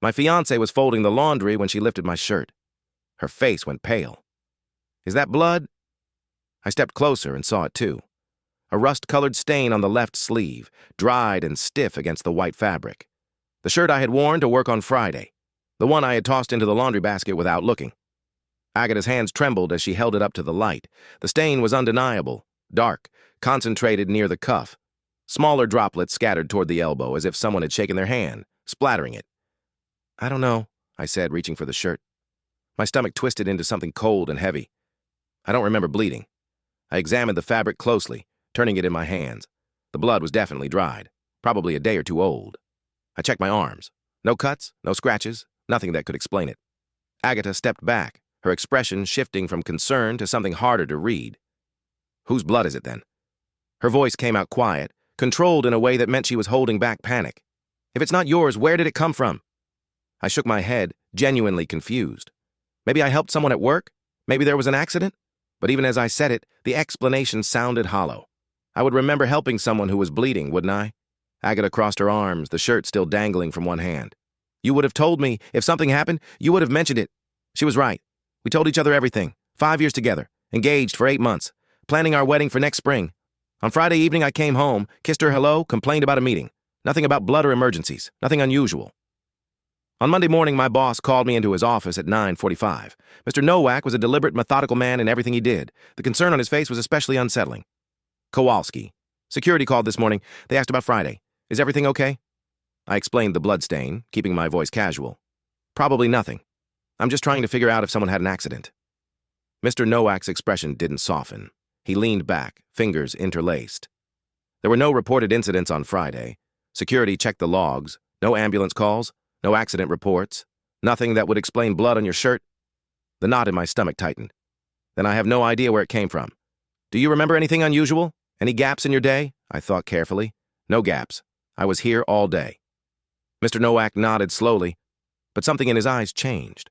My fiancée was folding the laundry when she lifted my shirt. Her face went pale. "Is that blood?" I stepped closer and saw it too. A rust-colored stain on the left sleeve, dried and stiff against the white fabric. The shirt I had worn to work on Friday. The one I had tossed into the laundry basket without looking. Agatha's hands trembled as she held it up to the light. The stain was undeniable, dark, concentrated near the cuff. Smaller droplets scattered toward the elbow as if someone had shaken their hand, splattering it. "I don't know," I said, reaching for the shirt. My stomach twisted into something cold and heavy. I don't remember bleeding. I examined the fabric closely, turning it in my hands. The blood was definitely dried, probably a day or two old. I checked my arms. No cuts, no scratches, nothing that could explain it. Agatha stepped back, her expression shifting from concern to something harder to read. "Whose blood is it then?" Her voice came out quiet, controlled in a way that meant she was holding back panic. "If it's not yours, where did it come from?" I shook my head, genuinely confused. Maybe I helped someone at work? Maybe there was an accident? But even as I said it, the explanation sounded hollow. I would remember helping someone who was bleeding, wouldn't I? Agatha crossed her arms, the shirt still dangling from one hand. "You would have told me. If something happened, you would have mentioned it." She was right. We told each other everything. 5 years together, engaged for 8 months, planning our wedding for next spring. On Friday evening, I came home, kissed her hello, complained about a meeting. Nothing about blood or emergencies, nothing unusual. On Monday morning, my boss called me into his office at 9:45. Mr. Nowak was a deliberate, methodical man in everything he did. The concern on his face was especially unsettling. "Kowalski. Security called this morning. They asked about Friday. Is everything okay?" I explained the bloodstain, keeping my voice casual. "Probably nothing. I'm just trying to figure out if someone had an accident." Mr. Nowak's expression didn't soften. He leaned back, fingers interlaced. "There were no reported incidents on Friday. Security checked the logs. No ambulance calls. No accident reports. Nothing that would explain blood on your shirt." The knot in my stomach tightened. "Then I have no idea where it came from. Do you remember anything unusual? Any gaps in your day?" I thought carefully. "No gaps. I was here all day." Mr. Nowak nodded slowly, but something in his eyes changed.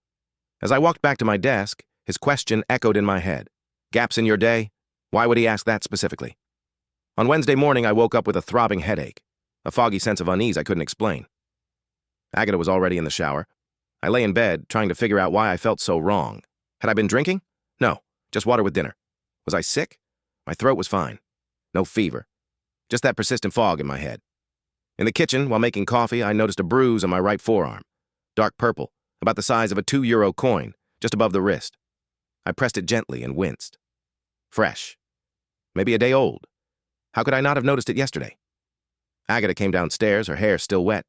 As I walked back to my desk, his question echoed in my head. "Gaps in your day? Why would he ask that specifically?" On Wednesday morning, I woke up with a throbbing headache, a foggy sense of unease I couldn't explain. Agatha was already in the shower. I lay in bed, trying to figure out why I felt so wrong. Had I been drinking? No, just water with dinner. Was I sick? My throat was fine. No fever. Just that persistent fog in my head. In the kitchen, while making coffee, I noticed a bruise on my right forearm. Dark purple, about the size of a 2-euro coin, just above the wrist. I pressed it gently and winced. Fresh. Maybe a day old. How could I not have noticed it yesterday? Agatha came downstairs, her hair still wet.